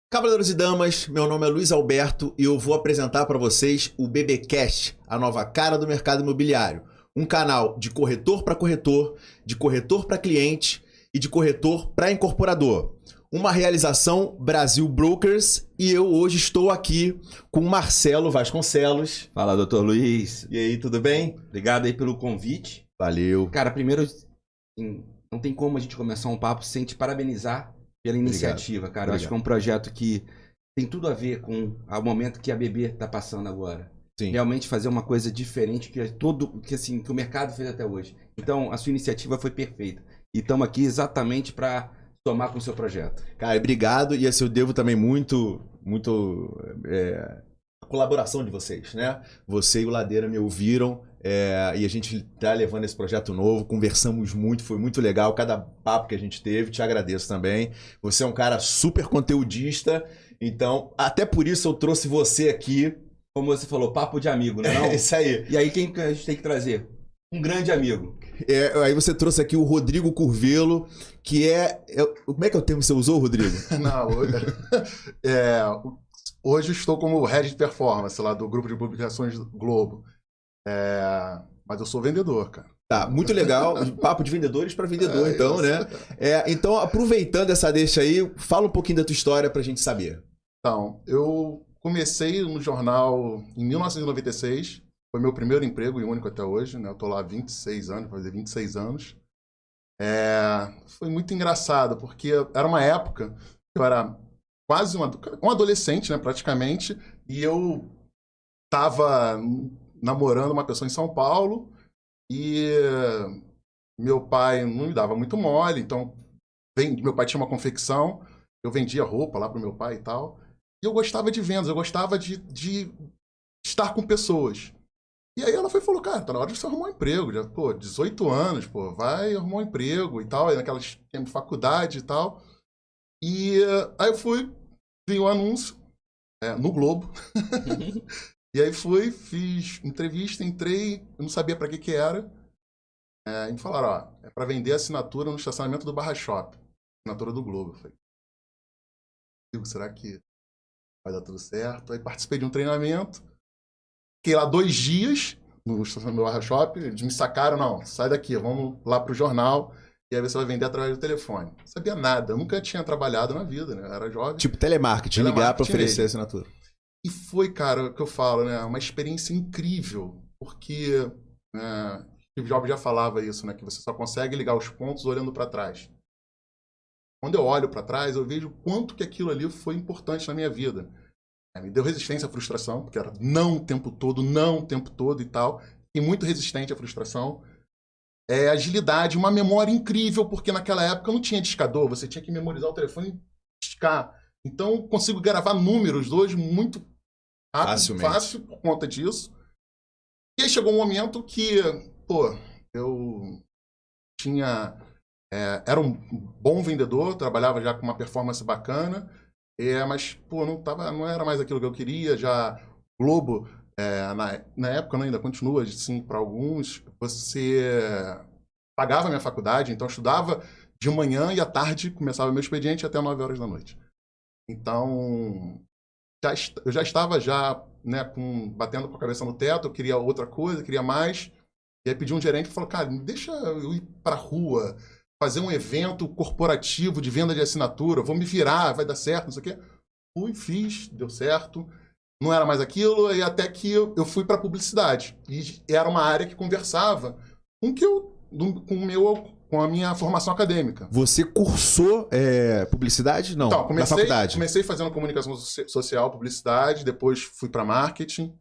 Cavaleiros e damas, meu nome é Luiz Alberto e eu vou apresentar para vocês o BBcast, a nova cara do mercado imobiliário. Um canal de corretor para cliente e de corretor para incorporador. Uma realização Brasil Brokers e eu hoje estou aqui com o Marcelo Vasconcelos. Fala, doutor Luiz. E aí, tudo bem? Obrigado aí pelo convite. Valeu. Cara, primeiro, não tem como a gente começar um papo sem te parabenizar pela iniciativa, cara. Eu acho que é um projeto que tem tudo a ver com o momento que a BB está passando agora. Sim. Realmente fazer uma coisa diferente que o mercado fez até hoje. Então, a sua iniciativa foi perfeita. E estamos aqui exatamente para somar com o seu projeto. Cara, obrigado. E assim, eu devo também muito a colaboração de vocês, né? Você e o Ladeira me ouviram e a gente tá levando esse projeto novo, conversamos muito, foi muito legal cada papo que a gente teve, te agradeço também. Você é um cara super conteudista, então até por isso eu trouxe você aqui. Como você falou, papo de amigo, né? Não? É isso aí. E aí quem que a gente tem que trazer? Um grande amigo. Aí você trouxe aqui o Rodrigo Curvelo, que como é que é o termo que você usou, Rodrigo? Não, hoje estou como Head de Performance lá do grupo de publicações Globo. Mas eu sou vendedor, cara. Tá, muito legal. Papo de vendedores para vendedor, então, isso. Né? Então, aproveitando essa deixa aí, fala um pouquinho da tua história pra gente saber. Então, eu comecei no jornal em 1996. Foi meu primeiro emprego e único até hoje, né? Eu tô lá há 26 anos, vai fazer 26 anos. Foi muito engraçado, porque era uma época que eu era quase um adolescente, né, praticamente, e eu tava namorando uma pessoa em São Paulo e meu pai não me dava muito mole, então meu pai tinha uma confecção, eu vendia roupa lá pro meu pai e tal, e eu gostava de vendas, eu gostava de estar com pessoas. E aí ela falou, cara, tá na hora de você arrumar um emprego, já, 18 anos, vai arrumar um emprego e tal, aí naquela faculdade e tal. E aí eu vi um anúncio no Globo. E aí fiz entrevista, entrei, eu não sabia pra que era. E me falaram, é pra vender assinatura no estacionamento do Barra Shop. Assinatura do Globo. Eu falei, será que vai dar tudo certo? Aí participei de um treinamento. Fiquei lá 2 dias no estacionamento do Barra Shop. Eles me sacaram, não, sai daqui, vamos lá pro jornal. E aí você vai vender através do telefone. Não sabia nada, eu nunca tinha trabalhado na vida, né? Eu era jovem. Tipo telemarketing, ligar pra oferecer assinatura. E foi, cara, o que eu falo, né? Uma experiência incrível, porque Steve Jobs já falava isso, né? Que você só consegue ligar os pontos olhando para trás. Quando eu olho para trás, eu vejo quanto que aquilo ali foi importante na minha vida. Me deu resistência à frustração, porque era não o tempo todo e tal. E muito resistente à frustração. Agilidade, uma memória incrível, porque naquela época não tinha discador, você tinha que memorizar o telefone e discar. Então, consigo gravar números hoje muito rápido, fácil por conta disso. E aí chegou um momento que, eu tinha... era um bom vendedor, trabalhava já com uma performance bacana, mas, não era mais aquilo que eu queria. Já Globo, na época, ainda continua, assim, para alguns, você pagava minha faculdade, então eu estudava de manhã e à tarde começava meu expediente até 9 horas da noite. Então, eu já estava né, batendo com a cabeça no teto, eu queria outra coisa, queria mais. E aí pedi um gerente e falou, cara, deixa eu ir para a rua, fazer um evento corporativo de venda de assinatura, vou me virar, vai dar certo, não sei o quê. Fui, fiz, deu certo. Não era mais aquilo, e até que eu fui para publicidade. E era uma área que conversava com a minha formação acadêmica. Você cursou publicidade? Não, então, na faculdade. Comecei fazendo comunicação social, publicidade, depois fui para marketing.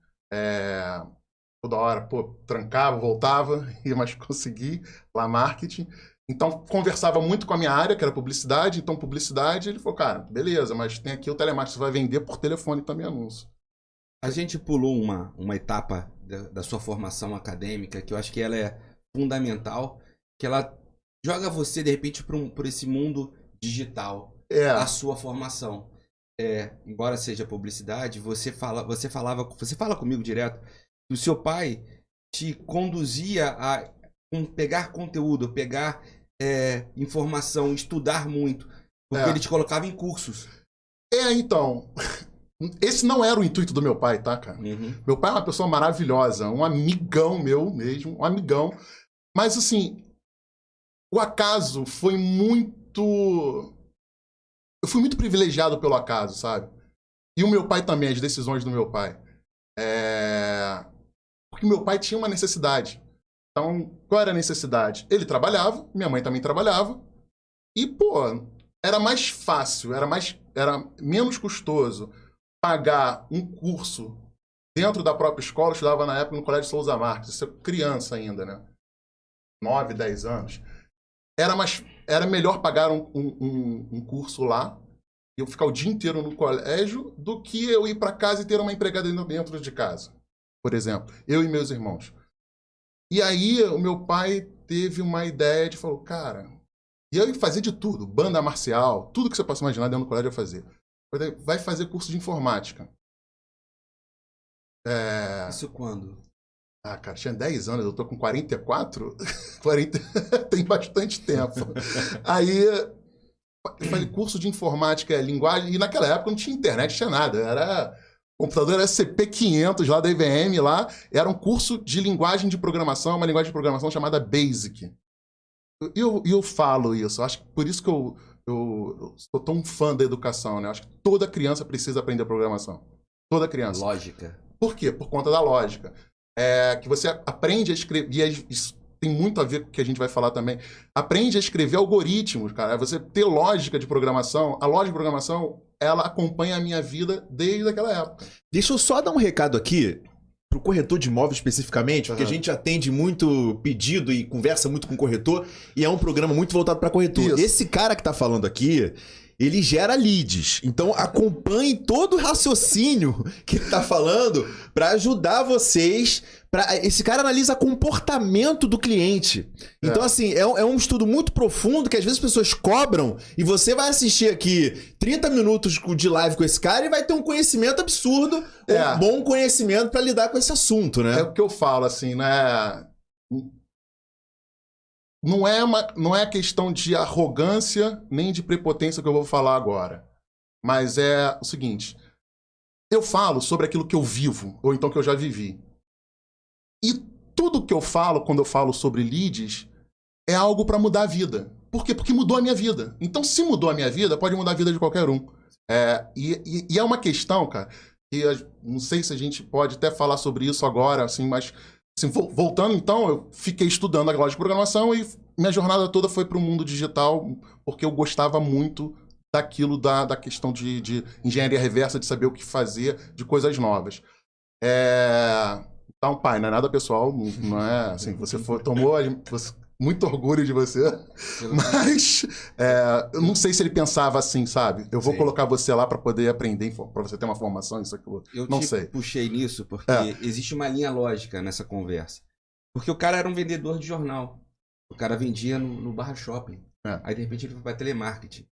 Toda hora, trancava, voltava, mas consegui lá marketing. Então, conversava muito com a minha área, que era publicidade. Então, publicidade, ele falou, cara, beleza, mas tem aqui o telemarketing, você vai vender por telefone também anúncio. A gente pulou uma etapa da sua formação acadêmica, que eu acho que ela é fundamental, que ela joga você, de repente, por esse mundo digital, a sua formação. Embora seja publicidade, você fala comigo direto, que o seu pai te conduzia a pegar conteúdo, pegar informação, estudar muito, porque ele te colocava em cursos. Então, esse não era o intuito do meu pai, tá, cara? Uhum. Meu pai é uma pessoa maravilhosa, um amigão meu mesmo, um amigão. Mas, assim, o acaso foi muito... Eu fui muito privilegiado pelo acaso, sabe? E o meu pai também, as decisões do meu pai. Porque meu pai tinha uma necessidade. Então, qual era a necessidade? Ele trabalhava, minha mãe também trabalhava. E, pô, era mais fácil, era menos custoso pagar um curso dentro da própria escola. Eu estudava na época no Colégio Souza Marques, isso é criança ainda, né? 9, 10 anos. Era melhor pagar um curso lá, e eu ficar o dia inteiro no colégio, do que eu ir para casa e ter uma empregada dentro de casa, por exemplo. Eu e meus irmãos. E aí o meu pai teve uma ideia de, falou, cara, e eu ia fazer de tudo, banda marcial, tudo que você possa imaginar dentro do colégio eu ia fazer. Vai fazer curso de informática. Isso quando? Ah, cara, tinha 10 anos, eu tô com 44, 40, tem bastante tempo. Aí, eu falei, curso de informática, linguagem, e naquela época não tinha internet, tinha nada, o computador era CP500 lá da IBM, lá, era um curso de linguagem de programação, uma linguagem de programação chamada BASIC. E eu falo isso, acho que por isso que eu sou tão fã da educação, né? Acho que toda criança precisa aprender programação. Toda criança. Lógica. Por quê? Por conta da lógica. Que você aprende a escrever, e isso tem muito a ver com o que a gente vai falar também, aprende a escrever algoritmos, cara. Você ter lógica de programação, a lógica de programação, ela acompanha a minha vida desde aquela época. Deixa eu só dar um recado aqui pro corretor de imóveis especificamente, porque a gente atende muito pedido e conversa muito com o corretor, e é um programa muito voltado para corretor. Isso. Esse cara que tá falando aqui, ele gera leads. Então acompanhe todo o raciocínio que ele tá falando para ajudar vocês. Esse cara analisa comportamento do cliente. Então, assim, é um estudo muito profundo que às vezes as pessoas cobram e você vai assistir aqui 30 minutos de live com esse cara e vai ter um conhecimento absurdo, um bom conhecimento para lidar com esse assunto, né? É o que eu falo, assim, né? Não é questão de arrogância nem de prepotência que eu vou falar agora. Mas é o seguinte, eu falo sobre aquilo que eu vivo, ou então que eu já vivi. E tudo que eu falo, quando eu falo sobre leads, é algo para mudar a vida. Por quê? Porque mudou a minha vida. Então, se mudou a minha vida, pode mudar a vida de qualquer um. E é uma questão, cara, que não sei se a gente pode até falar sobre isso agora, assim, mas assim, voltando então, eu fiquei estudando a lógica de programação e minha jornada toda foi para o mundo digital, porque eu gostava muito daquilo da questão de engenharia reversa, de saber o que fazer, de coisas novas. Então, pai, não é nada pessoal, não é assim, você tomou muito orgulho de você, mas eu não sei se ele pensava assim, sabe? Eu vou colocar você lá para poder aprender, para você ter uma formação, isso, aquilo. Eu não sei. Puxei nisso porque existe uma linha lógica nessa conversa. Porque o cara era um vendedor de jornal. O cara vendia no Barra Shopping. Aí, de repente, ele foi para telemarketing.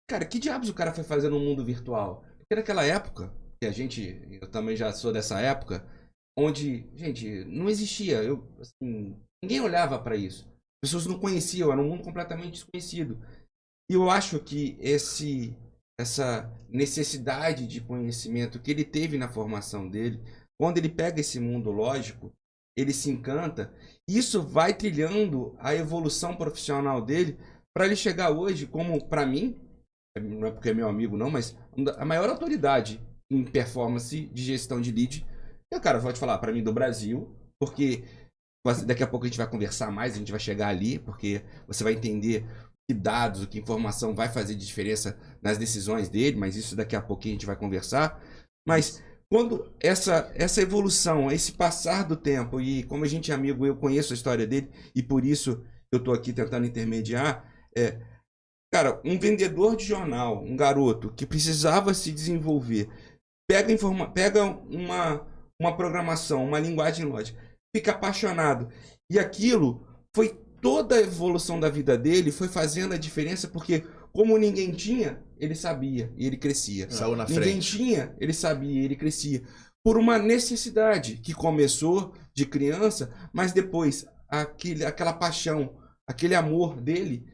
Cara, que diabos o cara foi fazer no mundo virtual? Porque naquela época, eu também já sou dessa época, onde, gente, não existia. Ninguém olhava para isso. As pessoas não conheciam, era um mundo completamente desconhecido. E eu acho que essa necessidade de conhecimento que ele teve na formação dele, quando ele pega esse mundo lógico, ele se encanta, isso vai trilhando a evolução profissional dele para ele chegar hoje como, para mim, não é porque é meu amigo não, mas a maior autoridade em performance de gestão de lead. Eu, cara, vou te falar, para mim, do Brasil, porque daqui a pouco a gente vai conversar mais, a gente vai chegar ali, porque você vai entender que dados, que informação vai fazer de diferença nas decisões dele, mas isso daqui a pouquinho a gente vai conversar. Mas quando essa evolução, esse passar do tempo, e como a gente é amigo, eu conheço a história dele, e por isso eu tô aqui tentando intermediar, cara, um vendedor de jornal, um garoto que precisava se desenvolver, pega uma programação, uma linguagem lógica, fica apaixonado. E aquilo foi toda a evolução da vida dele, foi fazendo a diferença, porque como ninguém tinha, ele sabia e ele crescia. Saiu na Ninguém frente. tinha, ele sabia e ele crescia. Por uma necessidade que começou de criança, mas depois aquela paixão, aquele amor dele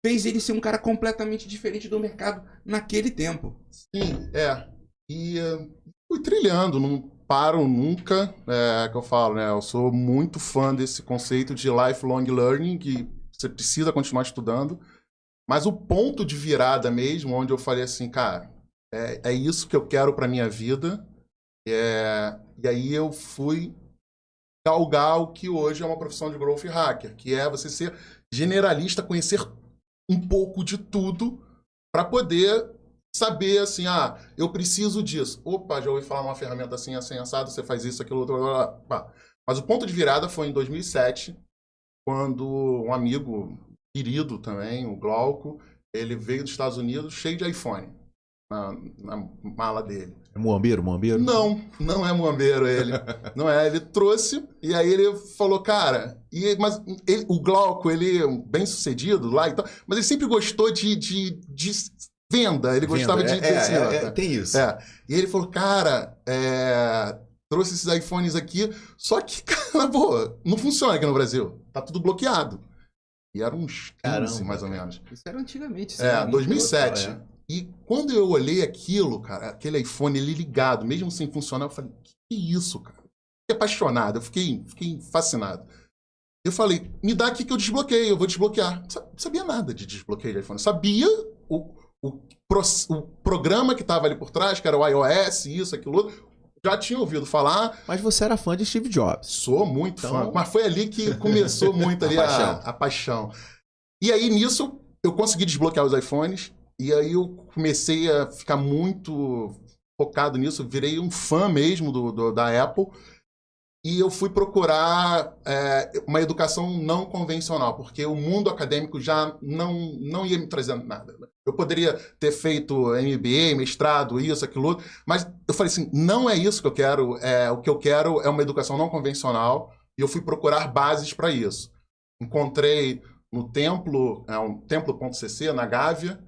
fez ele ser um cara completamente diferente do mercado naquele tempo. Sim, E fui trilhando, não paro nunca, que eu falo, né? Eu sou muito fã desse conceito de lifelong learning, que você precisa continuar estudando. Mas o ponto de virada mesmo, onde eu falei assim, cara, é isso que eu quero para minha vida. E aí eu fui galgar o que hoje é uma profissão de growth hacker, que é você ser generalista, conhecer um pouco de tudo para poder saber assim, eu preciso disso. Opa, já ouvi falar uma ferramenta assim, assim, assado, você faz isso, aquilo, outro, blá, blá, blá. Mas o ponto de virada foi em 2007, quando um amigo querido também, o Glauco, ele veio dos Estados Unidos cheio de iPhone na mala dele. É muambeiro? Não é muambeiro ele. Não é, ele trouxe e aí ele falou, cara, mas o Glauco, ele é bem sucedido lá e tal, mas ele sempre gostou de venda, ele gostava de tem isso. E ele falou, cara, trouxe esses iPhones aqui, só que, cara, pô, não funciona aqui no Brasil, tá tudo bloqueado. E eram uns 15, mais ou menos. Isso era antigamente. 2007. E quando eu olhei aquilo, cara, aquele iPhone ele ligado, mesmo sem funcionar, eu falei, que isso, cara? Fiquei apaixonado, eu fiquei fascinado. Eu falei, me dá aqui que eu desbloqueio, eu vou desbloquear. Não sabia nada de desbloqueio de iPhone. Eu sabia o programa que estava ali por trás, que era o iOS, isso, aquilo outro. Já tinha ouvido falar. Mas você era fã de Steve Jobs. Sou muito fã. Mas foi ali que começou muito ali a paixão. E aí, nisso, eu consegui desbloquear os iPhones. E aí eu comecei a ficar muito focado nisso. Virei um fã mesmo da Apple. E eu fui procurar uma educação não convencional, porque o mundo acadêmico já não ia me trazendo nada. Eu poderia ter feito MBA, mestrado, isso, aquilo outro, mas eu falei assim, não é isso que eu quero. O que eu quero é uma educação não convencional, e eu fui procurar bases para isso. Encontrei no Templo, um Templo.cc, na Gávea,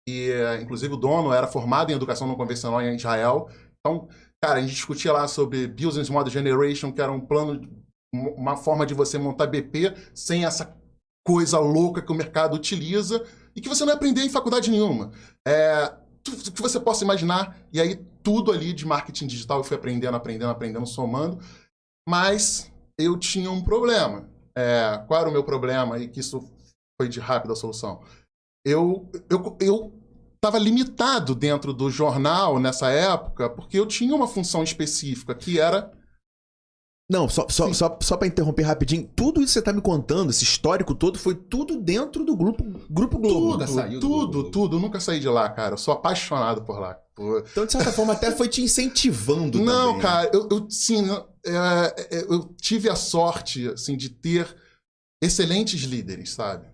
e inclusive o dono era formado em educação não convencional em Israel. Então, cara, a gente discutia lá sobre Business Model Generation, que era um plano, uma forma de você montar BP sem essa coisa louca que o mercado utiliza e que você não aprendeu em faculdade nenhuma. Tudo que você possa imaginar, e aí tudo ali de marketing digital eu fui aprendendo, somando, mas eu tinha um problema. Qual era o meu problema? E que isso foi de rápida solução. Eu estava limitado dentro do jornal nessa época, porque eu tinha uma função específica, que era... Não, só para interromper rapidinho, tudo isso que você está me contando, esse histórico todo, foi tudo dentro do Grupo Globo. Tudo. Eu nunca saí de lá, cara. Eu sou apaixonado por lá. Então, de certa forma, até foi te incentivando Não, também. cara, eu tive a sorte, assim, de ter excelentes líderes, sabe?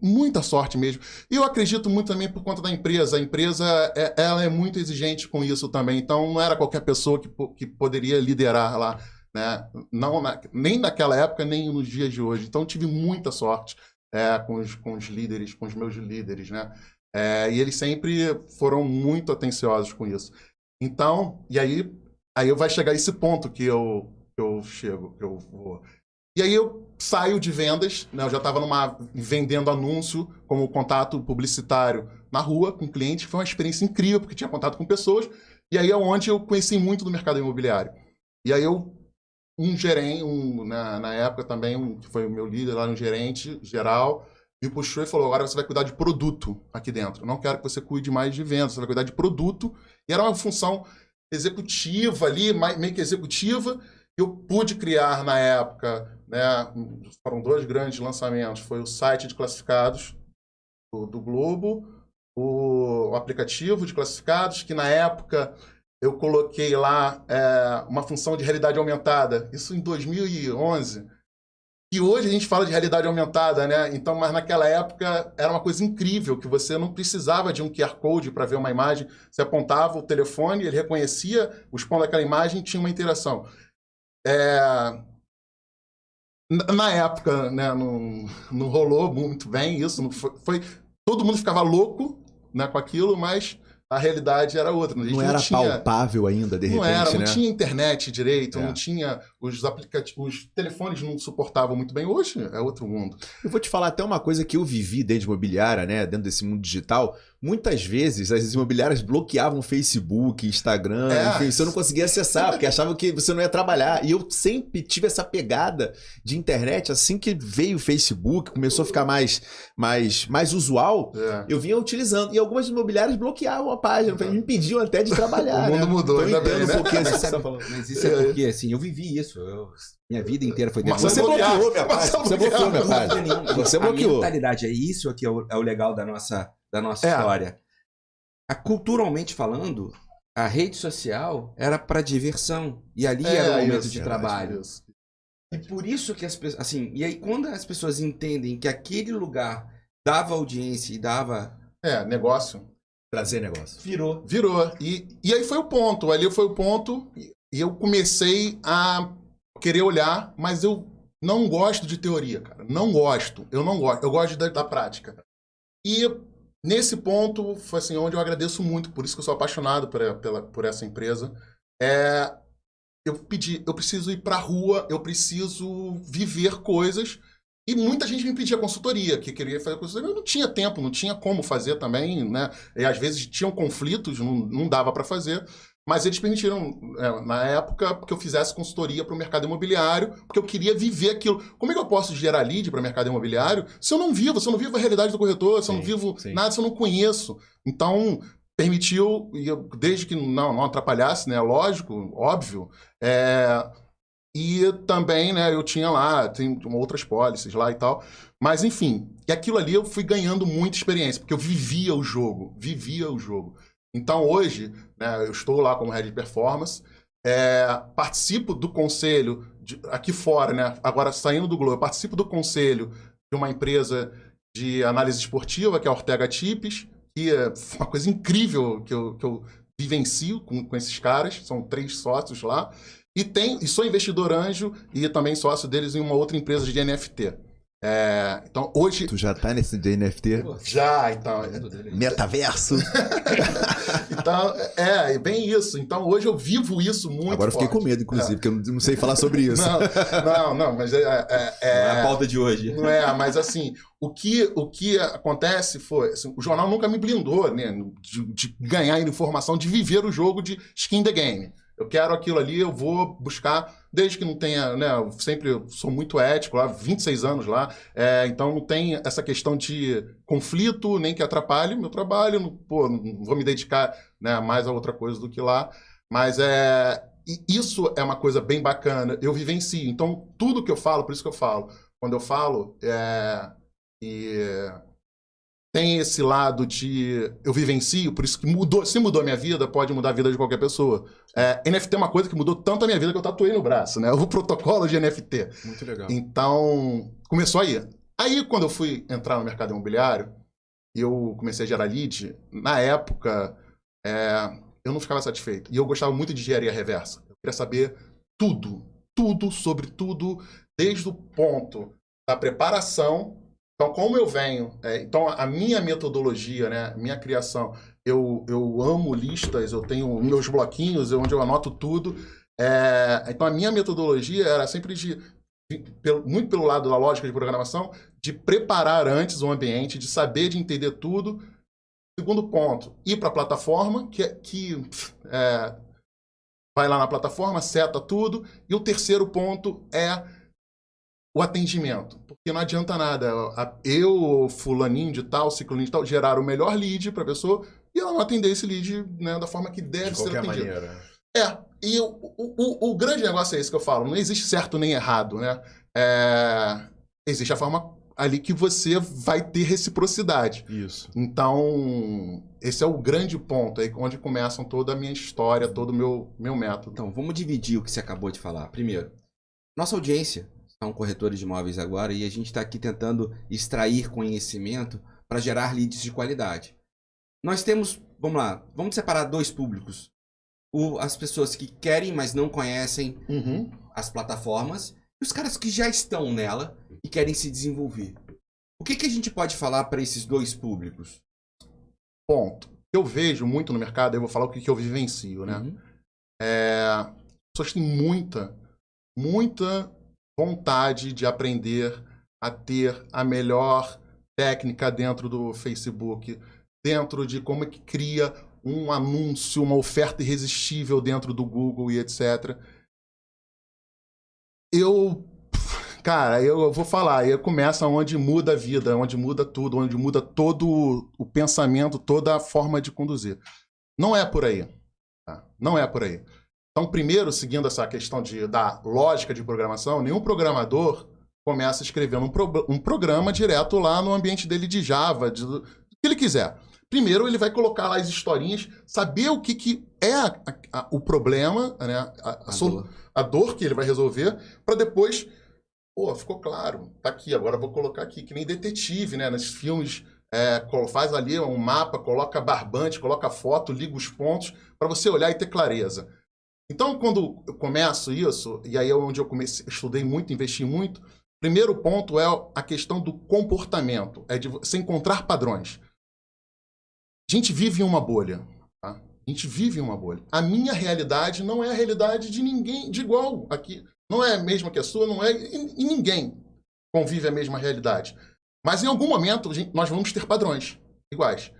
Muita sorte mesmo. E eu acredito muito também por conta da empresa. A empresa ela é muito exigente com isso também. Então, não era qualquer pessoa que poderia liderar lá, né? Nem naquela época, nem nos dias de hoje. Então, tive muita sorte com os líderes, com os meus líderes, né? E eles sempre foram muito atenciosos com isso. Então, e aí vai chegar esse ponto que eu vou... E aí eu saio de vendas, né? Eu já estava vendendo anúncio como contato publicitário na rua com cliente. Foi uma experiência incrível, porque tinha contato com pessoas. E aí é onde eu conheci muito do mercado imobiliário. E aí um gerente, na época também, que foi o meu líder lá, um gerente geral, me puxou e falou, agora você vai cuidar de produto aqui dentro. Eu não quero que você cuide mais de vendas, você vai cuidar de produto. E era uma função executiva ali, meio que executiva. Eu pude criar na época, né, foram 2 grandes lançamentos, foi o site de classificados do Globo, o aplicativo de classificados, que na época eu coloquei lá uma função de realidade aumentada, isso em 2011, e hoje a gente fala de realidade aumentada, né? Então, mas naquela época era uma coisa incrível, que você não precisava de um QR Code para ver uma imagem, você apontava o telefone, ele reconhecia os pontos daquela imagem e tinha uma interação. Na época, né, não rolou muito bem isso, não foi, todo mundo ficava louco, né, com aquilo, mas a realidade era outra. A gente Não era tinha, palpável ainda, de repente, não era, não né? tinha internet direito, É. não tinha os aplicativos, os telefones não suportavam muito bem. Hoje é outro mundo. Eu vou te falar até uma coisa que eu vivi dentro de imobiliária, né? Dentro desse mundo digital. Muitas vezes as imobiliárias bloqueavam Facebook, Instagram, enfim, você não conseguia acessar, porque achavam que você não ia trabalhar. E eu sempre tive essa pegada de internet, assim que veio o Facebook, começou a ficar mais usual, eu vinha utilizando. E algumas imobiliárias bloqueavam a página, me impediam até de trabalhar. O mundo mudou, então, ainda bem, né? Um pouquinho assim, Mas, que você tá sabe, falando. mas isso é porque, assim, eu vivi isso. Minha vida inteira foi dentro Mas Você bloquearam. bloqueou minha página. Você bloqueou minha página. Você A bloqueou. mentalidade é isso aqui, é o legal da nossa história. Culturalmente falando, a rede social era para diversão. E ali era o momento de trabalho. Isso. E por isso que as pessoas. Assim, e aí, quando as pessoas entendem que aquele lugar dava audiência e dava. Negócio. Trazer negócio. Virou. E aí foi o ponto. Ali foi o ponto. E eu comecei a querer olhar, mas eu não gosto de teoria, cara. Não gosto. Eu não gosto. Eu gosto da prática. E nesse ponto, foi assim, onde eu agradeço muito, por isso que eu sou apaixonado por essa empresa. Eu preciso ir pra rua, eu preciso viver coisas. E muita gente me pedia consultoria, que queria fazer consultoria. Eu não tinha tempo, não tinha como fazer também, né? E às vezes tinham conflitos, não dava para fazer. Mas eles permitiram, na época, que eu fizesse consultoria para o mercado imobiliário, porque eu queria viver aquilo. Como é que eu posso gerar lead para o mercado imobiliário se eu não vivo a realidade do corretor, se eu não vivo nada, se eu não conheço? Então, permitiu, e eu, desde que não atrapalhasse, né? Lógico, óbvio. E também, né, eu tinha lá, tem outras policies lá e tal. Mas, enfim, e aquilo ali eu fui ganhando muita experiência, porque eu vivia o jogo. Então, hoje, né, eu estou lá como Head de Performance, participo do conselho, aqui fora, né, agora saindo do Globo, eu participo do conselho de uma empresa de análise esportiva, que é a Ortega Tipes, que é uma coisa incrível que eu vivencio com esses caras, são 3 sócios lá, e sou investidor anjo e também sócio deles em uma outra empresa de NFT. Então, hoje... Tu já tá nesse de NFT? Já, então... Metaverso? Então, é bem isso. Então, hoje eu vivo isso muito. Agora eu fiquei com medo, inclusive, porque eu não sei falar sobre isso. Não, mas Não é a pauta de hoje. Não é, mas assim, o que acontece foi... Assim, o jornal nunca me blindou, né, de ganhar informação, de viver o jogo de skin the game. Eu quero aquilo ali, eu vou buscar, desde que não tenha, né, eu sempre sou muito ético lá, 26 anos lá, então não tem essa questão de conflito, nem que atrapalhe meu trabalho, não vou me dedicar, né, mais a outra coisa do que lá, mas isso é uma coisa bem bacana, eu vivencio, então tudo que eu falo, por isso que eu falo, quando eu falo, tem esse lado de eu vivencio, por isso que se mudou a minha vida, pode mudar a vida de qualquer pessoa. NFT é uma coisa que mudou tanto a minha vida que eu tatuei no braço, né? O protocolo de NFT. Muito legal. Então, começou aí. Aí, quando eu fui entrar no mercado imobiliário, eu comecei a gerar lead, na época, eu não ficava satisfeito. E eu gostava muito de engenharia reversa. Eu queria saber tudo sobre tudo, desde o ponto da preparação. Então, como eu venho... então, a minha metodologia, né, minha criação, eu amo listas, eu tenho meus bloquinhos onde eu anoto tudo. Então, a minha metodologia era sempre muito pelo lado da lógica de programação, de preparar antes o ambiente, de saber, de entender tudo. Segundo ponto, ir para a plataforma, que vai lá na plataforma, seta tudo. E o terceiro ponto é o atendimento. Porque não adianta nada. Eu, fulaninho de tal, cicloninho de tal, gerar o melhor lead para a pessoa e ela não atender esse lead, né, da forma que deve ser atendido. Maneira. E o grande negócio é esse que eu falo. Não existe certo nem errado, né? Existe a forma ali que você vai ter reciprocidade. Isso. Então, esse é o grande ponto aí, onde começam toda a minha história, todo o meu método. Então, vamos dividir o que você acabou de falar. Primeiro, nossa audiência são corretores de imóveis agora e a gente está aqui tentando extrair conhecimento para gerar leads de qualidade. Nós temos, vamos lá, vamos separar 2 públicos. As pessoas que querem, mas não conhecem as plataformas e os caras que já estão nela e querem se desenvolver. O que a gente pode falar para esses 2 públicos? Ponto. eu vejo muito no mercado, eu vou falar o que eu vivencio, né? Uhum. As pessoas têm muita vontade de aprender a ter a melhor técnica dentro do Facebook, dentro de como é que cria um anúncio, uma oferta irresistível dentro do Google e etc. Cara, eu vou falar, aí começa onde muda a vida, onde muda tudo, onde muda todo o pensamento, toda a forma de conduzir. Não é por aí. Tá? Não é por aí. Então, primeiro, seguindo essa questão da lógica de programação, nenhum programador começa escrevendo um programa direto lá no ambiente dele de Java, do que ele quiser. Primeiro, ele vai colocar lá as historinhas, saber o que é o problema, né? A dor que ele vai resolver, para depois... Pô, ficou claro, tá aqui, agora eu vou colocar aqui, que nem detetive, né? Nos filmes, faz ali um mapa, coloca barbante, coloca foto, liga os pontos, para você olhar e ter clareza. Então, quando eu começo isso, e aí é onde eu estudei muito, investi muito, primeiro ponto é a questão do comportamento, é de você encontrar padrões. A gente vive em uma bolha, tá? A gente vive em uma bolha. A minha realidade não é a realidade de ninguém de igual aqui. Não é a mesma que a sua, não é... E ninguém convive a mesma realidade. Mas em algum momento nós vamos ter padrões iguais.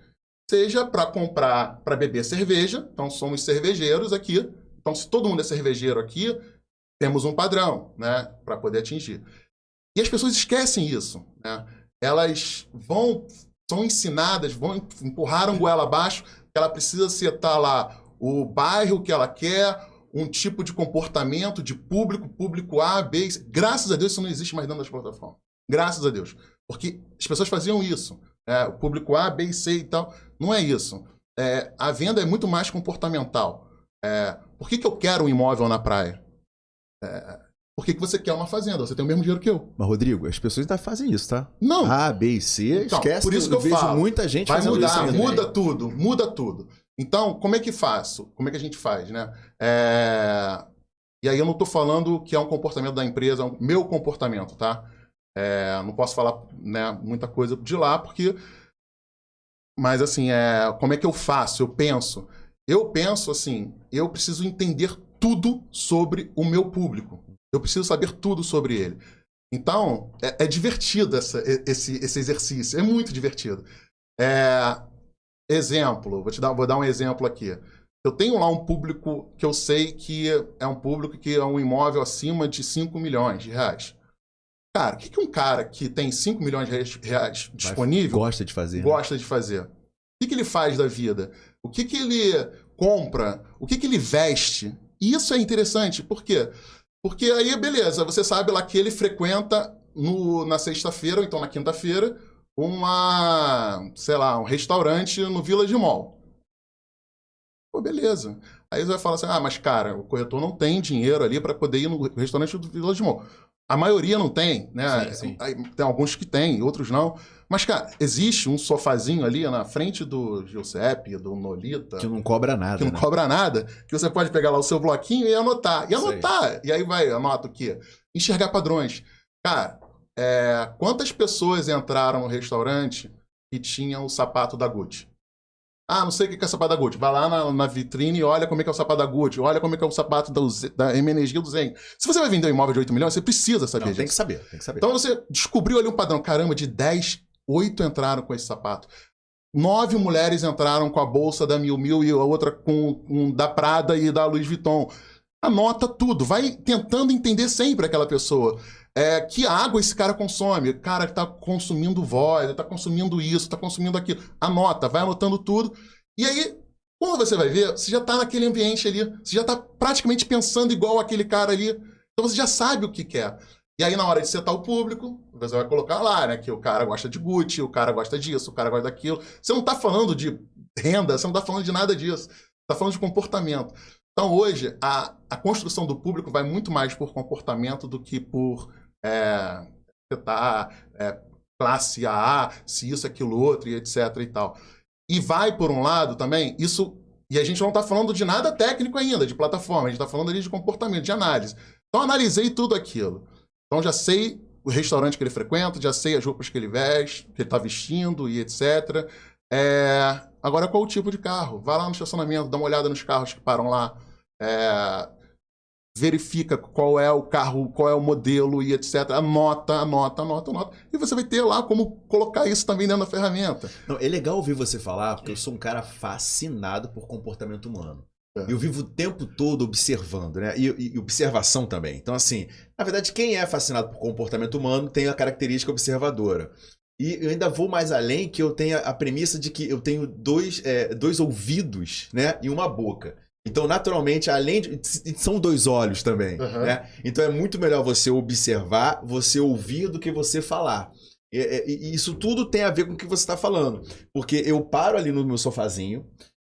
Seja para comprar, para beber cerveja, então somos cervejeiros aqui. Então se todo mundo é cervejeiro aqui, temos um padrão, né, para poder atingir. E as pessoas esquecem isso, né? Elas são ensinadas, vão empurrar um goela abaixo, que ela precisa setar lá o bairro que ela quer, um tipo de comportamento de público A, B, C. Graças a Deus isso não existe mais dentro das plataformas. Graças a Deus. Porque as pessoas faziam isso. O público A, B e C e tal. Não é isso. A venda é muito mais comportamental. Por que eu quero um imóvel na praia? Por que você quer uma fazenda? Você tem o mesmo dinheiro que eu. Mas, Rodrigo, as pessoas ainda fazem isso, tá? Não. A, B e C, então, esquece. Por isso que eu vejo falo. muita gente vai fazendo mudar, isso. Muda tudo. Então, como é que faço? Como é que a gente faz, né? E aí eu não estou falando que é um comportamento da empresa, é o meu comportamento, tá? Não posso falar, né, muita coisa de lá, porque... Mas, assim, como é que eu faço? Eu penso assim, eu preciso entender tudo sobre o meu público. Eu preciso saber tudo sobre ele. Então, é divertido esse exercício. É muito divertido. Exemplo, vou dar um exemplo aqui. Eu tenho lá um público que eu sei que é um público que é um imóvel acima de 5 milhões de reais. Cara, o que um cara que tem 5 milhões de reais disponível gosta de fazer? Gosta de fazer. O que ele faz da vida? O que ele compra? O que ele veste? E isso é interessante. Por quê? Porque aí, beleza, você sabe lá que ele frequenta na sexta-feira, ou então na quinta-feira, um restaurante no Village Mall. Pô, beleza. Aí você vai falar assim, mas cara, o corretor não tem dinheiro ali para poder ir no restaurante do Village Mall. A maioria não tem, né? Sim. Tem alguns que tem, outros não. Mas, cara, existe um sofazinho ali na frente do Giuseppe, do Nolita... Que não cobra nada, Que não cobra nada, que você pode pegar lá o seu bloquinho e anotar. E aí anota o quê? Enxergar padrões. Cara, quantas pessoas entraram no restaurante e tinham o sapato da Gucci? Não sei o que é o sapato da Gucci. Vai lá na vitrine e olha como é que é o sapato da Gucci. Olha como é que é o sapato da MNG do Zen. Se você vai vender um imóvel de 8 milhões, você precisa saber disso. Tem que saber. Então você descobriu ali um padrão. Caramba, de 10, 8 entraram com esse sapato. 9 mulheres entraram com a bolsa da Miu Miu e a outra com da Prada e da Louis Vuitton. Anota tudo. Vai tentando entender sempre aquela pessoa. Que água esse cara consome? O cara que está consumindo voz, está consumindo isso, está consumindo aquilo. Anota, vai anotando tudo. E aí, quando você vai ver, você já está naquele ambiente ali. Você já está praticamente pensando igual aquele cara ali. Então você já sabe o que quer. E aí, na hora de setar o público, você vai colocar lá, né? Que o cara gosta de Gucci, o cara gosta disso, o cara gosta daquilo. Você não está falando de renda, você não está falando de nada disso. Você está falando de comportamento. Então, hoje, a construção do público vai muito mais por comportamento do que por classe A, se isso, aquilo, outro, e etc. e tal. E vai, por um lado, também, isso... E a gente não está falando de nada técnico ainda, de plataforma. A gente está falando ali de comportamento, de análise. Então, analisei tudo aquilo. Então, já sei o restaurante que ele frequenta, já sei as roupas que ele veste, que ele está vestindo e etc. Agora, qual o tipo de carro? Vai lá no estacionamento, dá uma olhada nos carros que param lá, verifica qual é o carro, qual é o modelo e etc. Anota. E você vai ter lá como colocar isso também dentro da ferramenta. Não, é legal ouvir você falar, porque eu sou um cara fascinado por comportamento humano. Eu vivo o tempo todo observando, né? E observação também. Então, assim, na verdade, quem é fascinado por comportamento humano tem a característica observadora. E eu ainda vou mais além, que eu tenho a premissa de que eu tenho dois ouvidos, né? E uma boca. Então, naturalmente, além de... São 2 olhos também, né? Então, é muito melhor você observar, você ouvir do que você falar. E isso tudo tem a ver com o que você está falando. Porque eu paro ali no meu sofazinho,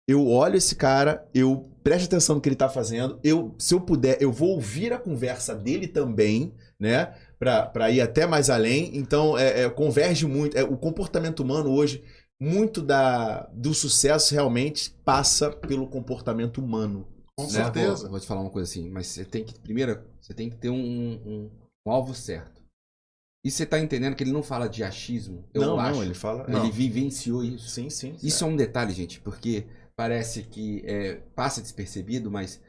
eu olho esse cara, eu presto atenção no que ele está fazendo, se eu puder, eu vou ouvir a conversa dele também, né? Para ir até mais além. Então, converge muito. O comportamento humano hoje, muito do sucesso realmente passa pelo comportamento humano. Com certeza. Vou te falar uma coisa assim, mas você tem que, primeiro, você tem que ter um alvo certo. E você tá entendendo que ele não fala de achismo? Não, ele fala... Ele vivenciou isso. Sim. Isso é um detalhe, gente, porque parece que passa despercebido, mas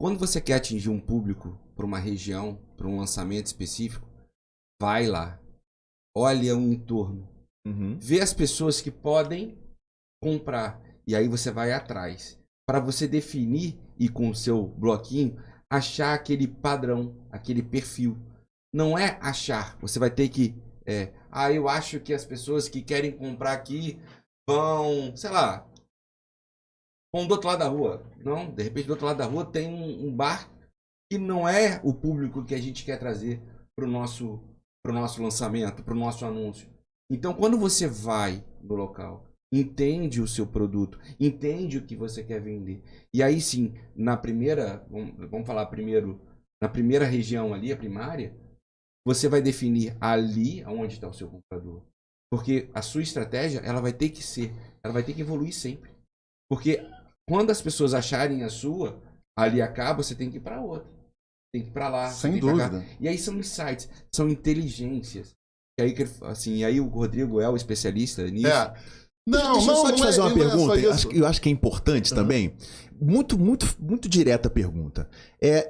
quando você quer atingir um público para uma região, para um lançamento específico, vai lá, olha o entorno, vê as pessoas que podem comprar e aí você vai atrás para você definir e com o seu bloquinho achar aquele padrão, aquele perfil. Não é achar, você vai ter que eu acho que as pessoas que querem comprar aqui vão, sei lá, vão do outro lado da rua. Não, de repente do outro lado da rua tem um bar que não é o público que a gente quer trazer pro nosso lançamento, pro nosso anúncio. Então, quando você vai no local, entende o seu produto, entende o que você quer vender. E aí sim, vamos falar primeiro, na primeira região ali, a primária, você vai definir ali onde está o seu comprador. Porque a sua estratégia, ela vai ter que evoluir sempre. Porque quando as pessoas acharem a sua, ali acaba, você tem que ir para outra. Tem que ir para lá. Sem dúvida. E aí são insights, são inteligências. E aí, assim, aí o Rodrigo é o especialista nisso. Deixa eu só te fazer uma pergunta. Eu acho que é importante também. Muito direta a pergunta.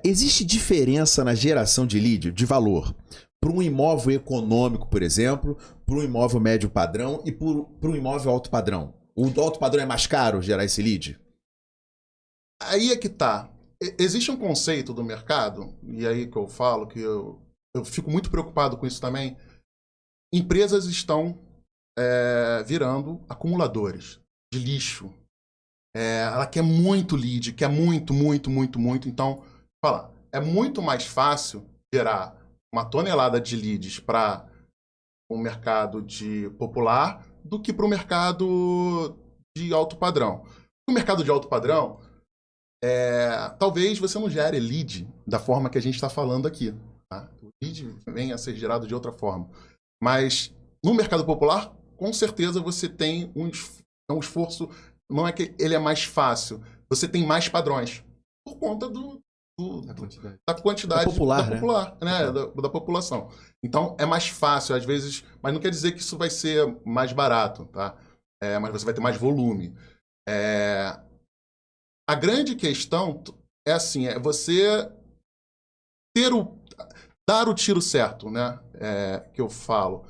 Existe diferença na geração de lead, de valor, para um imóvel econômico, por exemplo, para um imóvel médio padrão e para um imóvel alto padrão? O alto padrão é mais caro gerar esse lead? Aí é que tá. Existe um conceito do mercado, e aí que eu falo que eu fico muito preocupado com isso também. Empresas estão virando acumuladores de lixo. Ela quer muito lead, quer muito. Então, é muito mais fácil gerar 1 tonelada de leads para o mercado de popular do que para o mercado de alto padrão. No mercado de alto padrão, talvez você não gere lead da forma que a gente está falando aqui. Tá? O lead venha a ser gerado de outra forma. Mas no mercado popular, com certeza você tem um esforço. Não é que ele é mais fácil. Você tem mais padrões. Por conta da quantidade popular, da população. Então, é mais fácil, às vezes, mas não quer dizer que isso vai ser mais barato, tá? Mas você vai ter mais volume. A grande questão é assim, você dar o tiro certo, né? Que eu falo.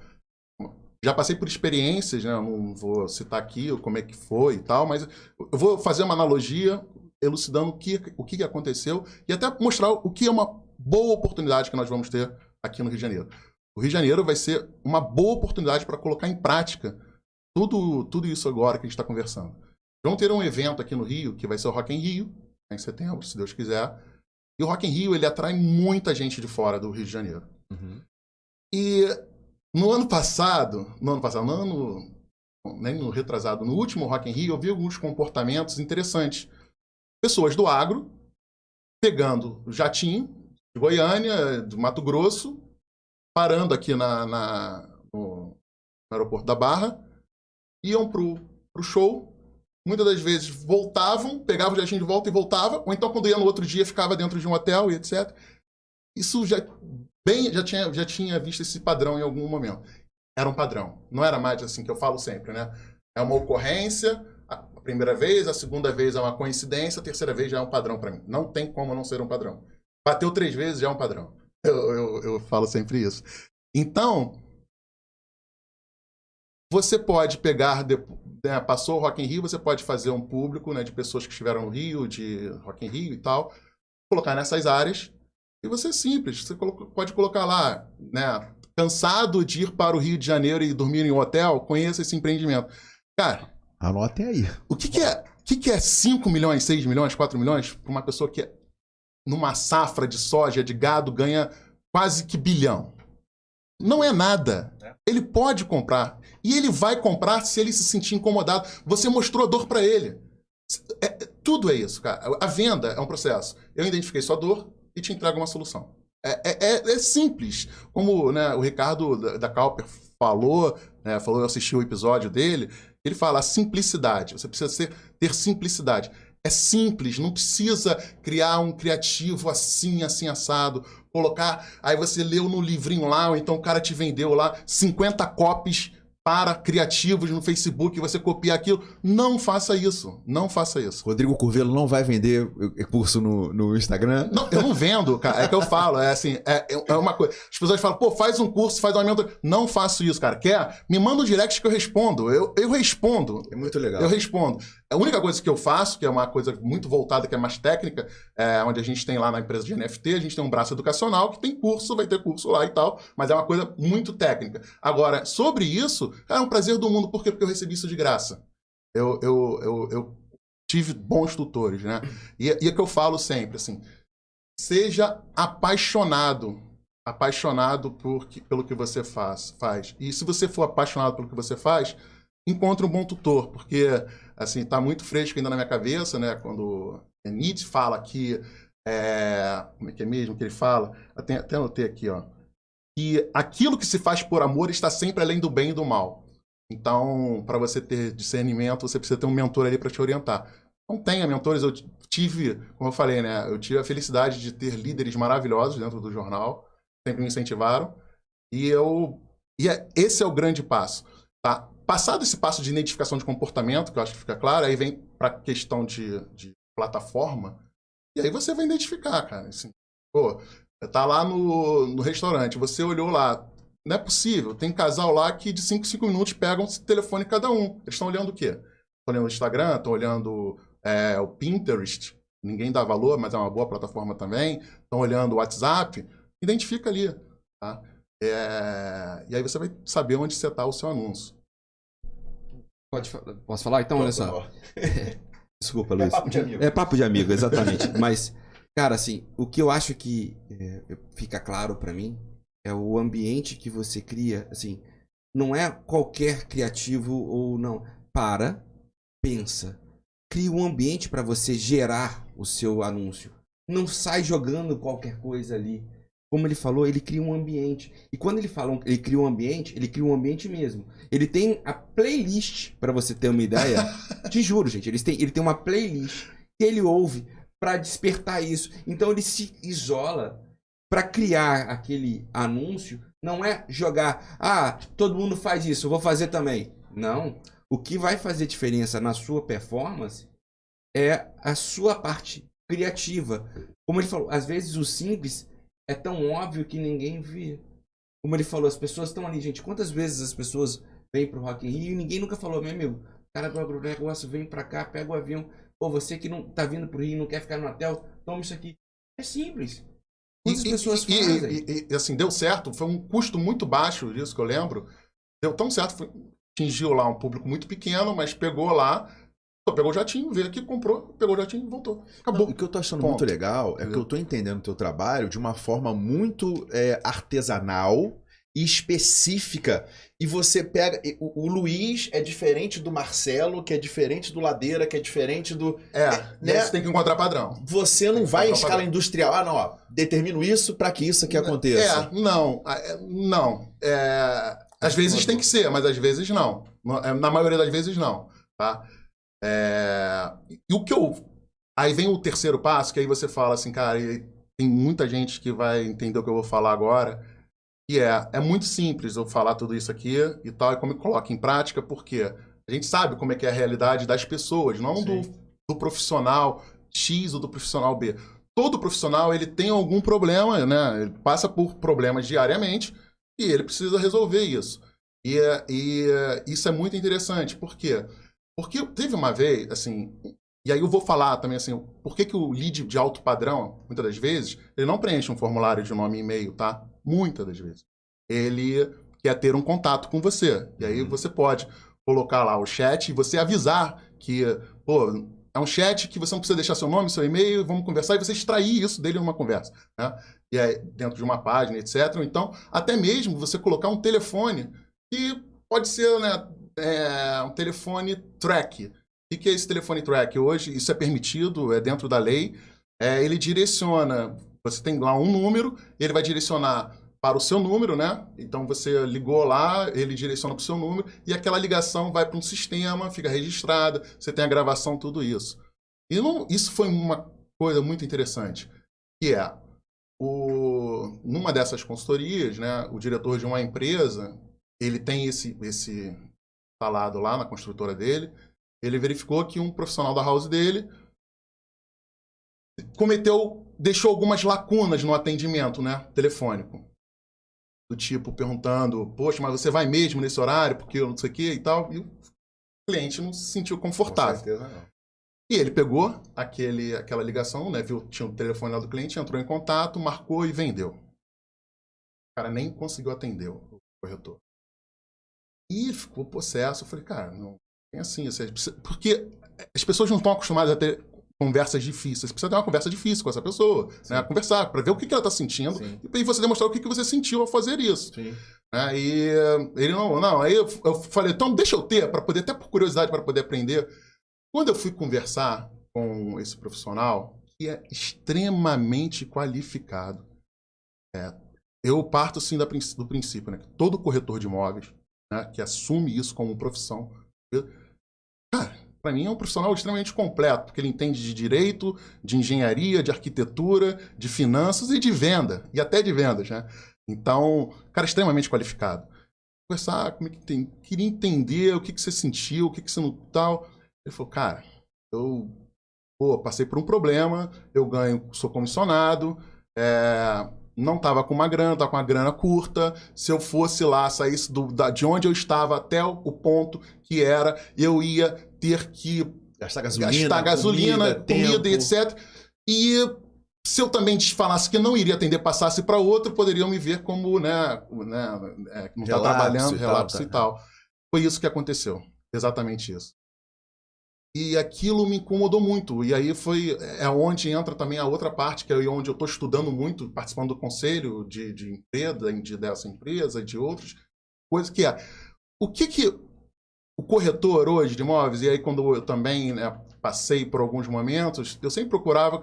Já passei por experiências, né? Não vou citar aqui como é que foi e tal, mas eu vou fazer uma analogia elucidando o que aconteceu e até mostrar o que é uma boa oportunidade que nós vamos ter aqui no Rio de Janeiro. O Rio de Janeiro vai ser uma boa oportunidade para colocar em prática tudo isso agora que a gente está conversando. Vamos ter um evento aqui no Rio, que vai ser o Rock in Rio, em setembro, se Deus quiser. E o Rock in Rio, ele atrai muita gente de fora do Rio de Janeiro. E no ano nem no retrasado, no último Rock in Rio, eu vi alguns comportamentos interessantes. Pessoas do agro, pegando o jatinho de Goiânia, do Mato Grosso, parando aqui no aeroporto da Barra, iam pro show, muitas das vezes voltavam, pegavam o jatinho de volta e voltavam, ou então quando ia no outro dia ficava dentro de um hotel e etc. Isso já tinha visto esse padrão em algum momento. Era um padrão. Não era mais assim que eu falo sempre, né? É uma ocorrência, a primeira vez, a segunda vez é uma coincidência, a terceira vez já é um padrão para mim. Não tem como não ser um padrão. Bateu 3 vezes, já é um padrão. Eu falo sempre isso. Então, você pode pegar, né, passou o Rock in Rio, você pode fazer um público, né, de pessoas que estiveram no Rio, de Rock in Rio e tal, colocar nessas áreas, e você é simples, você pode colocar lá, né, cansado de ir para o Rio de Janeiro e dormir em um hotel, conheça esse empreendimento. Cara, anotem aí. o que é 5 milhões, 6 milhões, 4 milhões para uma pessoa que numa safra de soja, de gado, ganha quase que bilhão? Não é nada. Ele pode comprar. E ele vai comprar se ele se sentir incomodado. Você mostrou a dor para ele. Tudo é isso, cara. A venda é um processo. Eu identifiquei sua dor e te entrego uma solução. É simples. Como, né, o Ricardo da Cowper falou, né, eu assisti o episódio dele, ele fala a simplicidade. Você precisa ter simplicidade. É simples, não precisa criar um criativo assim, assim, assado, colocar, aí você leu no livrinho lá, ou então o cara te vendeu lá 50 copies para criativos no Facebook, você copia aquilo. Não faça isso, não faça isso. Rodrigo Curvelo não vai vender curso no Instagram? Não, eu não vendo, cara, é que eu falo, é assim, é uma coisa. As pessoas falam, pô, faz um curso, faz uma mentoria. Não faço isso, cara. Quer? Me manda um direct que eu respondo. Eu respondo. É muito legal. Eu respondo. A única coisa que eu faço, que é uma coisa muito voltada, que é mais técnica, onde a gente tem lá na empresa de NFT, a gente tem um braço educacional que tem curso, vai ter curso lá e tal, mas é uma coisa muito técnica. Agora, sobre isso, é um prazer do mundo. Por quê? Porque eu recebi isso de graça. Eu tive bons tutores, né? E é que eu falo sempre, assim, seja apaixonado pelo que você faz. E se você for apaixonado pelo que você faz, encontre um bom tutor, porque assim, tá muito fresco ainda na minha cabeça, né? Quando Nietzsche fala que como é que é mesmo que ele fala? Até anotei aqui, ó. Que aquilo que se faz por amor está sempre além do bem e do mal. Então, para você ter discernimento, você precisa ter um mentor ali para te orientar. Não tenha mentores, eu tive, como eu falei, né? Eu tive a felicidade de ter líderes maravilhosos dentro do jornal, sempre me incentivaram. Esse é o grande passo, tá? Passado esse passo de identificação de comportamento, que eu acho que fica claro, aí vem para a questão de plataforma, e aí você vai identificar, cara. Assim, pô, tá lá no restaurante, você olhou lá, não é possível, tem casal lá que de 5 em 5 minutos pegam o telefone cada um. Eles estão olhando o quê? Estão olhando o Instagram, estão olhando o Pinterest, ninguém dá valor, mas é uma boa plataforma também. Estão olhando o WhatsApp, identifica ali, tá? E aí você vai saber onde setar o seu anúncio. Posso falar? Então, olha só. Desculpa, Luiz. É papo de amigo, exatamente. Mas, cara, assim, o que eu acho que fica claro pra mim é o ambiente que você cria. Assim, não é qualquer criativo ou não. Pensa. Cria um ambiente pra você gerar o seu anúncio. Não sai jogando qualquer coisa ali. Como ele falou, ele cria um ambiente. E quando ele fala ele cria um ambiente mesmo. Ele tem a playlist, para você ter uma ideia. Te juro, gente. Ele tem uma playlist que ele ouve para despertar isso. Então ele se isola para criar aquele anúncio. Não é jogar, todo mundo faz isso, eu vou fazer também. Não. O que vai fazer diferença na sua performance é a sua parte criativa. Como ele falou, às vezes o simples é tão óbvio que ninguém vê. Como ele falou, as pessoas estão ali, gente. Quantas vezes as pessoas vêm pro Rock in Rio e ninguém nunca falou, meu amigo, cara do agronegócio vem pra cá, pega o avião. Pô, você que não tá vindo pro Rio e não quer ficar no hotel, toma isso aqui. É simples. Quantas pessoas fazem? E assim, deu certo. Foi um custo muito baixo disso que eu lembro. Deu tão certo. Atingiu lá um público muito pequeno, mas pegou lá. Pegou o jatinho, veio aqui, comprou, pegou o jatinho e voltou. Acabou. Não, o que eu tô achando muito legal é que eu tô entendendo o teu trabalho de uma forma muito artesanal e específica. E você pega... O Luiz é diferente do Marcelo, que é diferente do Ladeira, que é diferente do... Né? Você tem que encontrar padrão. Você não vai em escala industrial. Não, ó, determino isso para que isso aqui aconteça. Não. Às vezes tem que ser, mas às vezes não. Na maioria das vezes não, tá? E o que aí vem o terceiro passo, que aí você fala assim, cara, e tem muita gente que vai entender o que eu vou falar agora, que é muito simples eu falar tudo isso aqui e tal, e como eu coloco em prática, porque A gente sabe como é que é a realidade das pessoas, não do profissional X ou do profissional B. Todo profissional, ele tem algum problema, né? Ele passa por problemas diariamente e ele precisa resolver isso. E isso é muito interessante. Por quê? Porque teve uma vez, assim... E aí eu vou falar também, assim, por que o lead de alto padrão, muitas das vezes, ele não preenche um formulário de nome e e-mail, tá? Muitas das vezes. Ele quer ter um contato com você. E aí você pode colocar lá o chat e você avisar que, pô, é um chat que você não precisa deixar seu nome, seu e-mail, vamos conversar, e você extrair isso dele numa conversa, né? E aí, dentro de uma página, etc. Então, até mesmo você colocar um telefone que pode ser, né, um telefone track. O que é esse telefone track? Hoje, isso é permitido, é dentro da lei. Ele direciona, você tem lá um número, ele vai direcionar para o seu número, né? Então, você ligou lá, ele direciona para o seu número, e aquela ligação vai para um sistema, fica registrada, você tem a gravação, tudo isso. E isso foi uma coisa muito interessante, que é, numa dessas consultorias, né, o diretor de uma empresa, ele tem esse instalado lá na construtora dele. Ele verificou que um profissional da house dele deixou algumas lacunas no atendimento, né, telefônico. Do tipo, perguntando, poxa, mas você vai mesmo nesse horário, porque eu não sei o que e tal. E o cliente não se sentiu confortável. Com certeza não. E ele pegou aquela ligação, né, viu, tinha o telefone lá do cliente, entrou em contato, marcou e vendeu. O cara nem conseguiu atender o corretor. E ficou possesso. Eu falei, cara, não é assim. Porque as pessoas não estão acostumadas a ter conversas difíceis. Você precisa ter uma conversa difícil com essa pessoa, né? Conversar, para ver o que ela está sentindo. Sim. E você demonstrar o que você sentiu ao fazer isso. Sim. E ele não. Aí eu falei, então deixa eu ter, para poder, até por curiosidade, para poder aprender. Quando eu fui conversar com esse profissional, que é extremamente qualificado, eu parto assim do princípio, né, que todo corretor de imóveis, né, que assume isso como profissão, cara, para mim é um profissional extremamente completo, porque ele entende de direito, de engenharia, de arquitetura, de finanças e de venda, e até de vendas, né? Então, cara, extremamente qualificado. Conversar, como é que tem? Queria entender o que você sentiu, o que você não tal. Ele falou, cara, eu passei por um problema, eu sou comissionado, não estava com uma grana, estava com uma grana curta. Se eu fosse lá, saísse de onde eu estava até o ponto que era, eu ia ter que gastar gasolina, comida e etc. E se eu também te falasse que não iria atender, passasse para outro, poderiam me ver como, não está trabalhando, relapso e tal. Foi isso que aconteceu, exatamente isso. E aquilo me incomodou muito. E aí onde entra também a outra parte, que é onde eu estou estudando muito, participando do conselho de empresa, dessa empresa e de outras coisas, que é o que o corretor hoje de imóveis, e aí quando eu também, né, passei por alguns momentos, eu sempre procurava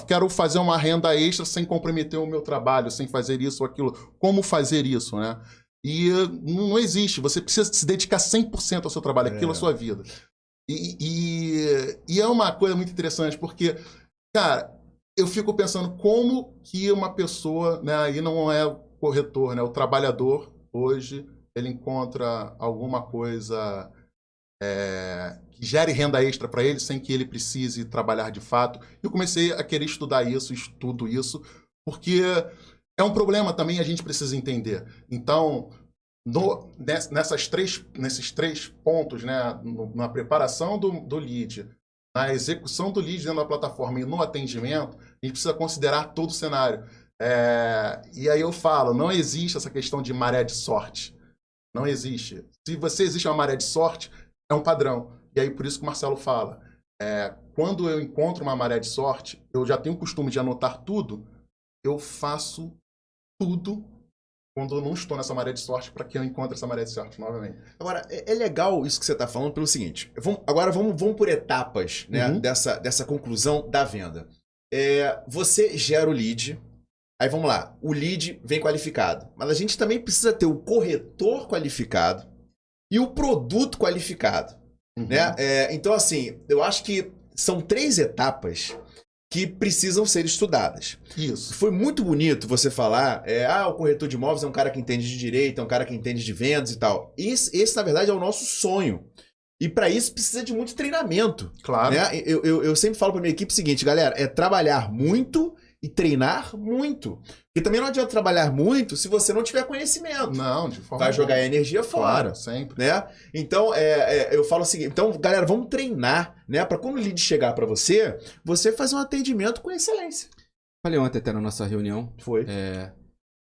quero fazer uma renda extra sem comprometer o meu trabalho, sem fazer isso ou aquilo. Como fazer isso, né? E não existe. Você precisa se dedicar 100% ao seu trabalho, aquilo é a sua vida. E é uma coisa muito interessante, porque, cara, eu fico pensando como que uma pessoa, né, aí não é o corretor, né, o trabalhador, hoje, ele encontra alguma coisa que gere renda extra para ele, sem que ele precise trabalhar de fato. Eu comecei a querer estudar isso, estudo isso, porque é um problema também, a gente precisa entender. Então, nesses três pontos, né, na preparação do lead, na execução do lead dentro da plataforma e no atendimento, a gente precisa considerar todo o cenário. E aí eu falo, não existe essa questão de maré de sorte. Não existe. Se existe uma maré de sorte, é um padrão. E aí por isso que o Marcelo fala, quando eu encontro uma maré de sorte, eu já tenho o costume de anotar tudo, eu faço tudo quando eu não estou nessa maré de sorte, para que eu encontre essa maré de sorte novamente. Agora, é legal isso que você está falando pelo seguinte, vamos por etapas, né, dessa conclusão da venda. Você gera o lead, aí vamos lá, o lead vem qualificado, mas a gente também precisa ter o corretor qualificado e o produto qualificado. Né? Então, assim, eu acho que são 3 etapas que precisam ser estudadas. Isso. Foi muito bonito você falar, o corretor de imóveis é um cara que entende de direito, é um cara que entende de vendas e tal. Esse na verdade, é o nosso sonho. E para isso precisa de muito treinamento. Claro. Né? Eu sempre falo para minha equipe o seguinte, galera, é trabalhar muito e treinar muito. Porque também não adianta trabalhar muito se você não tiver conhecimento. Não, de forma Vai jogar a alguma. energia fora. Claro, sempre. Né? Então, eu falo o seguinte, então, galera, vamos treinar, né? Para quando o lead chegar para você, você fazer um atendimento com excelência. Falei ontem até na nossa reunião. Foi.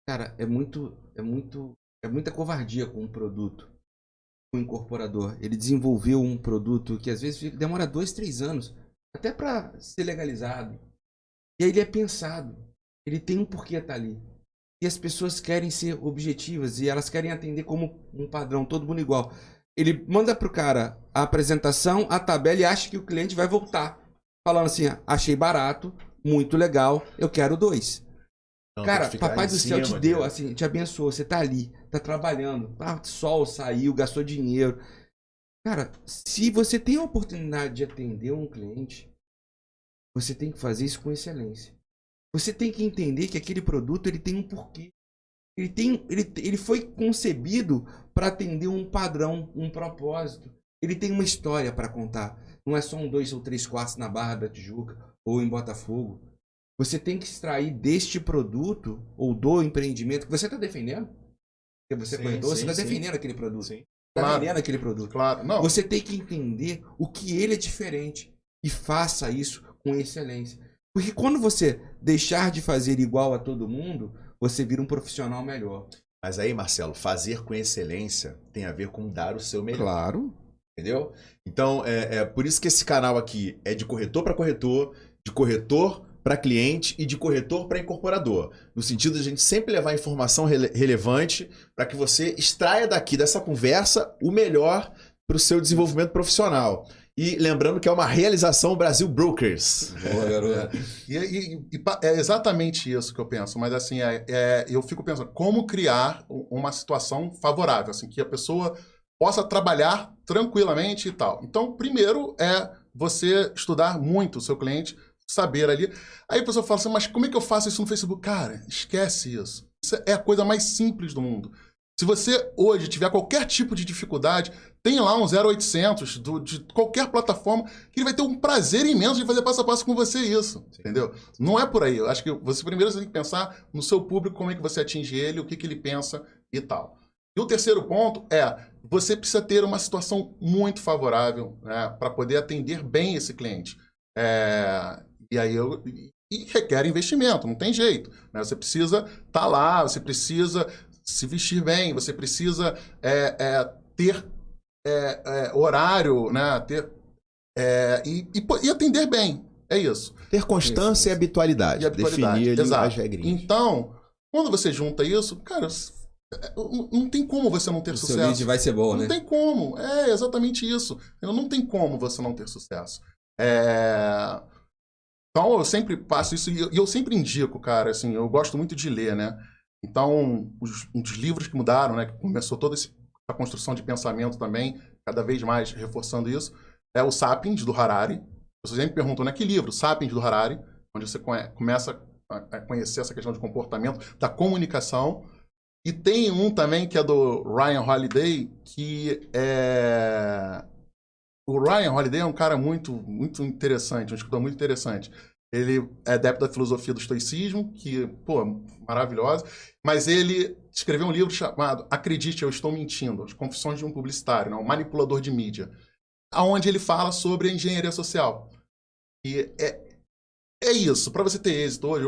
Cara, é muita covardia com um produto. O incorporador, ele desenvolveu um produto que às vezes demora 2, 3 anos, até para ser legalizado. E aí ele é pensado, ele tem um porquê estar ali. E as pessoas querem ser objetivas e elas querem atender como um padrão, todo mundo igual. Ele manda pro cara a apresentação, a tabela e acha que o cliente vai voltar. Falando assim, achei barato, muito legal, eu quero 2. Então, Cara, papai do céu te deu, né? assim, te abençoou, você tá ali, tá trabalhando, sol saiu, gastou dinheiro. Cara, se você tem a oportunidade de atender um cliente, você tem que fazer isso com excelência. Você tem que entender que aquele produto ele tem um porquê. Ele foi concebido para atender um padrão, um propósito. Ele tem uma história para contar. Não é só um 2 ou 3 quartos na Barra da Tijuca ou em Botafogo. Você tem que extrair deste produto ou do empreendimento que você está defendendo. Porque você é corretor, você está defendendo aquele produto. Está vendendo aquele produto. Claro, não. Você tem que entender o que ele é diferente e faça isso com excelência. Porque quando você deixar de fazer igual a todo mundo, você vira um profissional melhor. Mas aí, Marcelo, fazer com excelência tem a ver com dar o seu melhor. Claro. Entendeu? Então, por isso que esse canal aqui é de corretor para corretor, de corretor para cliente e de corretor para incorporador. No sentido de a gente sempre levar informação relevante para que você extraia daqui dessa conversa o melhor para o seu desenvolvimento profissional. E lembrando que é uma realização Brasil Brokers. Boa, garoto. E é exatamente isso que eu penso. Mas assim, eu fico pensando como criar uma situação favorável, assim, que a pessoa possa trabalhar tranquilamente e tal. Então, primeiro é você estudar muito o seu cliente, saber ali. Aí a pessoa fala assim, mas como é que eu faço isso no Facebook? Cara, esquece isso. Isso é a coisa mais simples do mundo. Se você hoje tiver qualquer tipo de dificuldade, tem lá um 0800 de qualquer plataforma que ele vai ter um prazer imenso de fazer passo a passo com você isso, entendeu? Não é por aí. Eu acho que você primeiro tem que pensar no seu público, como é que você atinge ele, o que ele pensa e tal. E o terceiro ponto você precisa ter uma situação muito favorável, né, para poder atender bem esse cliente. E aí e requer investimento, não tem jeito. Né? Você precisa estar lá, você precisa se vestir bem, você precisa ter horário, né? E atender bem. É isso. Ter constância e habitualidade. Definir ali as regrinhas. Então, quando você junta isso, cara, não tem como você não ter sucesso. O seu lead vai ser bom, né? Não tem como. É exatamente isso. Não tem como você não ter sucesso. Então, eu sempre passo isso e eu sempre indico, cara, assim, eu gosto muito de ler, né? Então, um dos livros que mudaram, né, que começou toda essa construção de pensamento também, cada vez mais reforçando isso, é o Sapiens, do Harari. As pessoas sempre perguntam, né, que livro? Sapiens, do Harari, onde você começa a conhecer essa questão de comportamento, da comunicação. E tem um também que é do Ryan Holiday, que é... O Ryan Holiday é um cara muito, muito interessante, um escritor muito interessante. Ele é adepto da filosofia do estoicismo, que, pô, maravilhosa. Mas ele escreveu um livro chamado Acredite, Eu Estou Mentindo, As Confissões de um Publicitário, né? Um manipulador de mídia, onde ele fala sobre a engenharia social. E é isso, para você ter êxito hoje,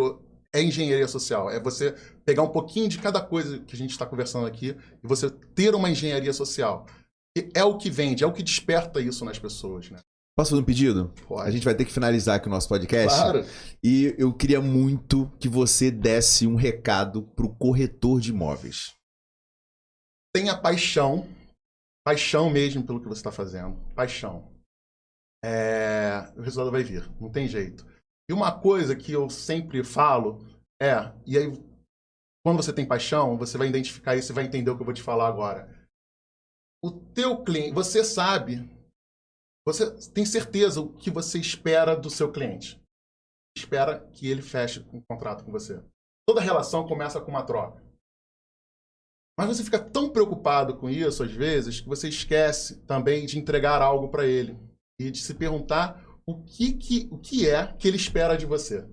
é engenharia social. É você pegar um pouquinho de cada coisa que a gente está conversando aqui e você ter uma engenharia social. E é o que vende, é o que desperta isso nas pessoas, né? Posso fazer um pedido? Pode. A gente vai ter que finalizar aqui o nosso podcast. Claro. E eu queria muito que você desse um recado pro corretor de imóveis. Tenha paixão mesmo pelo que você está fazendo. Paixão. O resultado vai vir, não tem jeito. E uma coisa que eu sempre falo e aí, quando você tem paixão, você vai identificar isso e vai entender o que eu vou te falar agora. O teu cliente, você sabe, você tem certeza o que você espera do seu cliente. Espera que ele feche um contrato com você. Toda relação começa com uma troca. Mas você fica tão preocupado com isso, às vezes, que você esquece também de entregar algo para ele. E de se perguntar o que é que ele espera de você.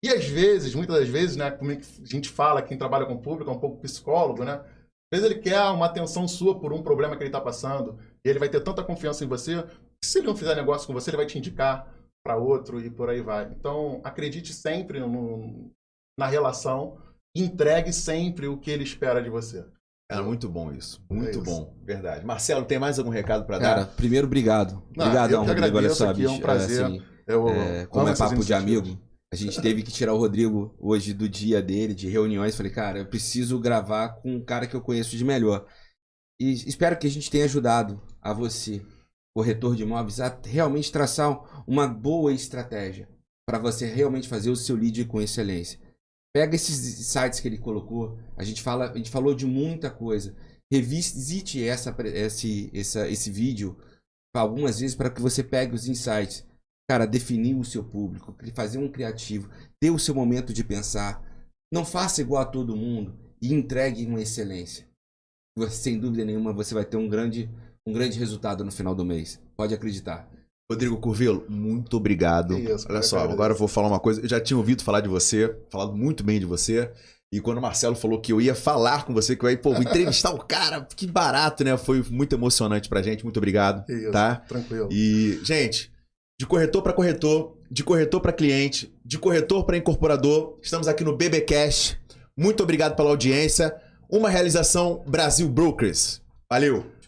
E às vezes, muitas das vezes, né, como a gente fala, quem trabalha com o público é um pouco psicólogo, né? Às vezes ele quer uma atenção sua por um problema que ele está passando. E ele vai ter tanta confiança em você, que se ele não fizer negócio com você, ele vai te indicar para outro e por aí vai. Então, acredite sempre na relação. Entregue sempre o que ele espera de você. Cara, muito bom isso. Muito bom. Verdade. Marcelo, tem mais algum recado para dar? Cara, primeiro, obrigado. Obrigadão, eu que Rodrigo. Olha agradeço só, aqui, bicho. é um prazer. Como é papo de amigo, a gente teve que tirar o Rodrigo hoje do dia dele, de reuniões. Falei, cara, eu preciso gravar com um cara que eu conheço de melhor. E espero que a gente tenha ajudado a você, corretor de imóveis, a realmente traçar uma boa estratégia para você realmente fazer o seu lead com excelência. Pega esses sites que ele colocou, a gente falou de muita coisa. Revisite esse vídeo algumas vezes para que você pegue os insights. Cara, definir o seu público, fazer um criativo, ter o seu momento de pensar. Não faça igual a todo mundo e entregue uma excelência. Você, sem dúvida nenhuma, você vai ter um grande resultado no final do mês. Pode acreditar. Rodrigo Curvelo, muito obrigado. Isso, olha só, agora eu vou falar uma coisa. Eu já tinha ouvido falar de você, falado muito bem de você. E quando o Marcelo falou que eu ia falar com você, que eu ia, vou entrevistar o cara, que barato, né? Foi muito emocionante pra gente. Muito obrigado. Isso, tá? Tranquilo. E, gente, de corretor para corretor, de corretor para cliente, de corretor para incorporador, estamos aqui no BBcast. Muito obrigado pela audiência. Uma realização Brasil Brokers. Valeu!